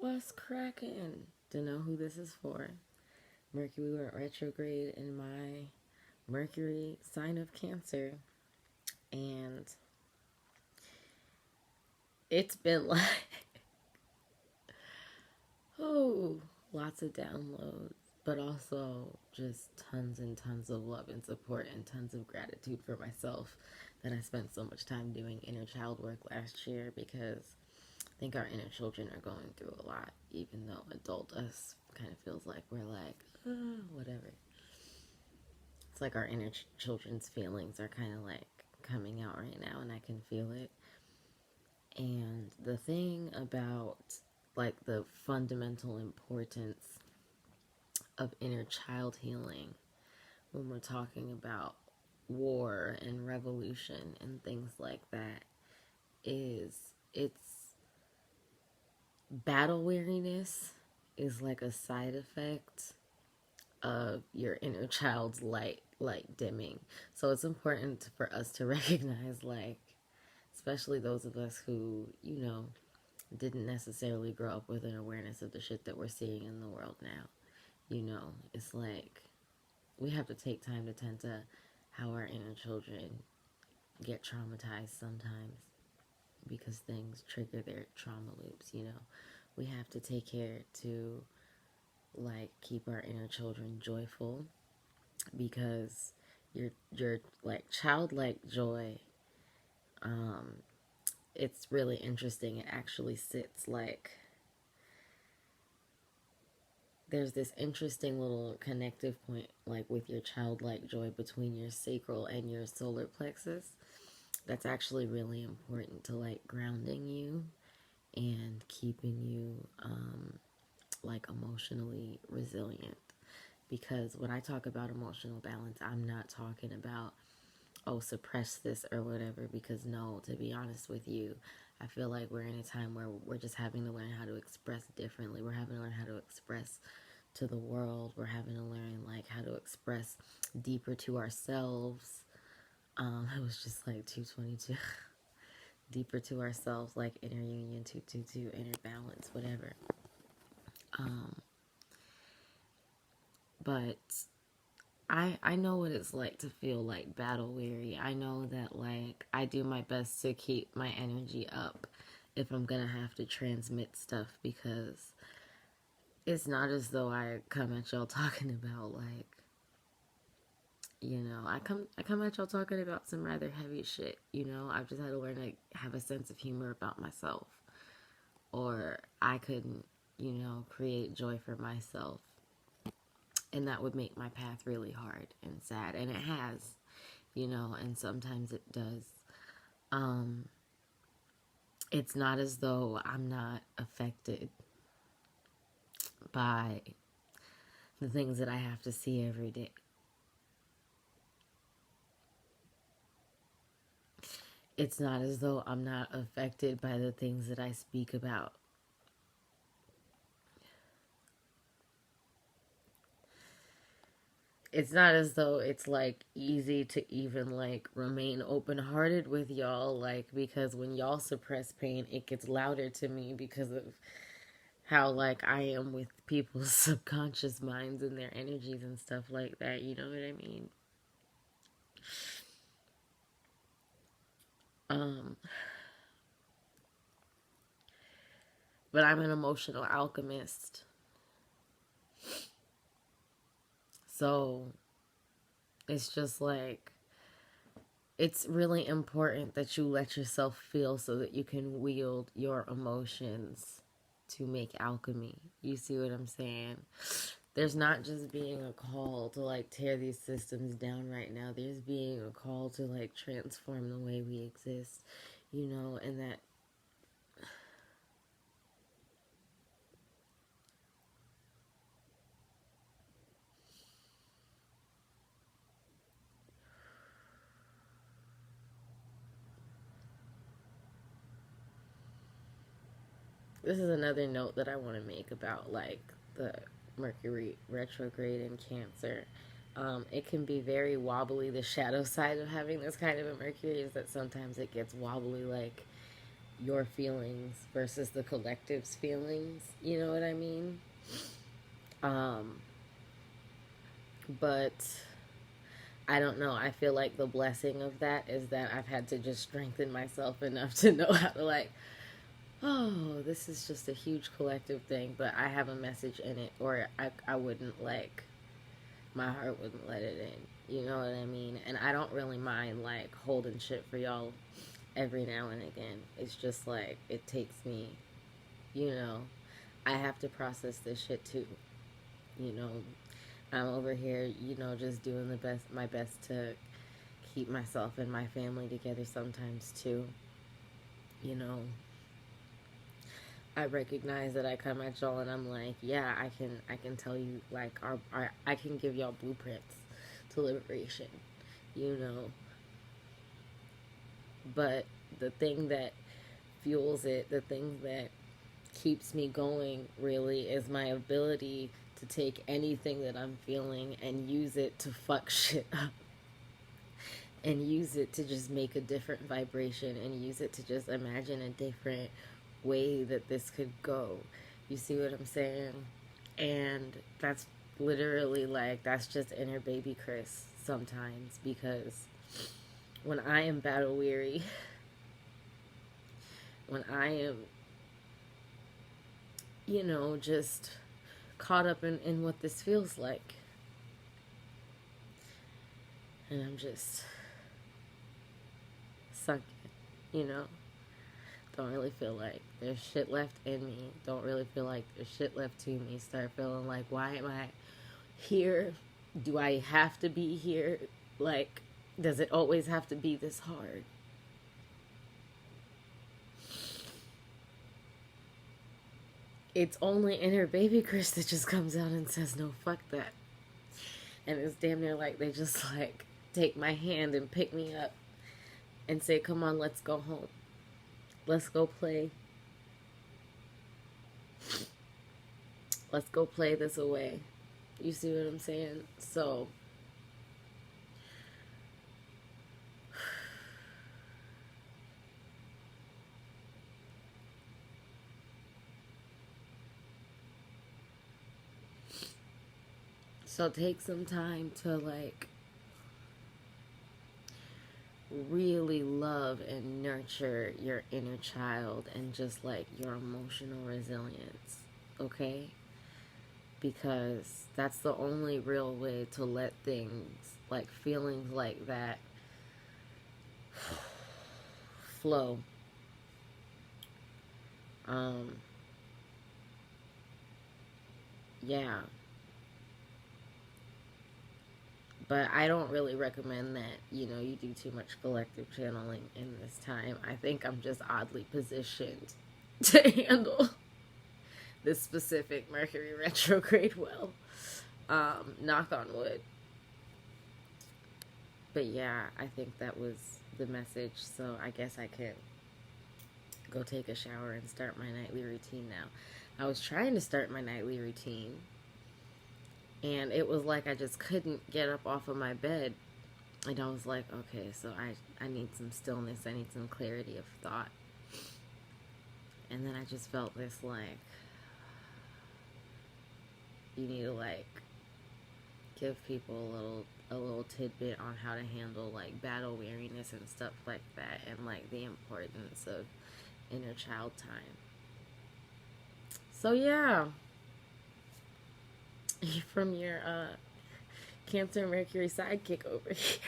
What's cracking? To know who this is for. Mercury went retrograde in my Mercury sign of Cancer, and it's been like, oh, lots of downloads, but also just tons and tons of love and support and tons of gratitude for myself that I spent so much time doing inner child work last year, because I think our inner children are going through a lot, even though adult us kind of feels like we're like, whatever. It's like our inner children's feelings are kind of like coming out right now, and I can feel it. And the thing about like the fundamental importance of inner child healing when we're talking about war and revolution and things like that is it's battle weariness is like a side effect of your inner child's light dimming. So it's important for us to recognize, like, especially those of us who, didn't necessarily grow up with an awareness of the shit that we're seeing in the world now. It's like we have to take time to tend to how our inner children get traumatized sometimes because things trigger their trauma loops. We have to take care to like keep our inner children joyful, because your like childlike joy, um it's really interesting. It actually sits like there's this interesting little connective point like with your childlike joy between your sacral and your solar plexus. That's actually really important to like grounding you and keeping you like emotionally resilient. Because when I talk about emotional balance, I'm not talking about, oh, suppress this or whatever, because no, to be honest with you, I feel like we're in a time where we're just having to learn how to express differently. We're having to learn how to express to the world. We're having to learn like how to express deeper to ourselves. It was just like 222. Deeper to ourselves, like inner union, 222, inner balance, whatever. Um, but I know what it's like to feel like battle weary. I know that like I do my best to keep my energy up if I'm gonna have to transmit stuff, because it's not as though I come at y'all talking about like, I come at y'all talking about some rather heavy shit. I've just had to learn to have a sense of humor about myself, or I couldn't, create joy for myself, and that would make my path really hard and sad, and it has, and sometimes it does. um it's not as though I'm not affected by the things that I have to see every day. It's not as though I'm not affected by the things that I speak about. It's not as though it's like easy to even like remain open hearted with y'all, like, because when y'all suppress pain, it gets louder to me because of how like I am with people's subconscious minds and their energies and stuff like that. You know what I mean? Um, but I'm an emotional alchemist. So it's just like, it's really important that you let yourself feel so that you can wield your emotions to make alchemy. You see what I'm saying? There's not just being a call to like tear these systems down right now. There's being a call to like transform the way we exist, and that this is another note that I want to make about like the Mercury retrograde in Cancer. It can be very wobbly. The shadow side of having this kind of a Mercury is that sometimes it gets wobbly. Like, your feelings versus the collective's feelings. You know what I mean? Um, but I don't know. I feel like the blessing of that is that I've had to just strengthen myself enough to know how to like, oh, this is just a huge collective thing, but I have a message in it, or I wouldn't like, my heart wouldn't let it in. You know what I mean? And I don't really mind like holding shit for y'all every now and again. It's just like, it takes me, you know, I have to process this shit too. You know, I'm over here, you know, just doing my best to keep myself and my family together sometimes too. You know, I recognize that I come at y'all and I'm like, yeah, I can tell you like I can give y'all blueprints to liberation, you know. But the thing that fuels it, the thing that keeps me going really is my ability to take anything that I'm feeling and use it to fuck shit up. And use it to just make a different vibration and use it to just imagine a different way that this could go. You see what I'm saying? And that's literally like, that's just inner baby Chris sometimes, because when I am battle weary, when I am, you know, just caught up in what this feels like, and I'm just sunken, you know? Don't really feel like there's shit left in me. Don't really feel like there's shit left to me. Start feeling like, why am I here? Do I have to be here? Like, does it always have to be this hard? It's only inner baby Chris that just comes out and says, no, fuck that. And it's damn near like they just like take my hand and pick me up and say, come on, let's go home. Let's go play. Let's go play this away. You see what I'm saying? So, take some time to like really love and nurture your inner child and just like your emotional resilience, okay? Because that's the only real way to let things like feelings like that flow. Yeah. But I don't really recommend that, you know, you do too much collective channeling in this time. I think I'm just oddly positioned to handle this specific Mercury retrograde well. Knock on wood. But yeah, I think that was the message. So I guess I could go take a shower and start my nightly routine now. I was trying to start my nightly routine, and it was like I just couldn't get up off of my bed. And I was like, okay, so I need some stillness. I need some clarity of thought. And then I just felt this like, you need to like give people a little tidbit on how to handle like battle weariness and stuff like that, and like the importance of inner child time. So yeah, from your Cancer Mercury sidekick over here.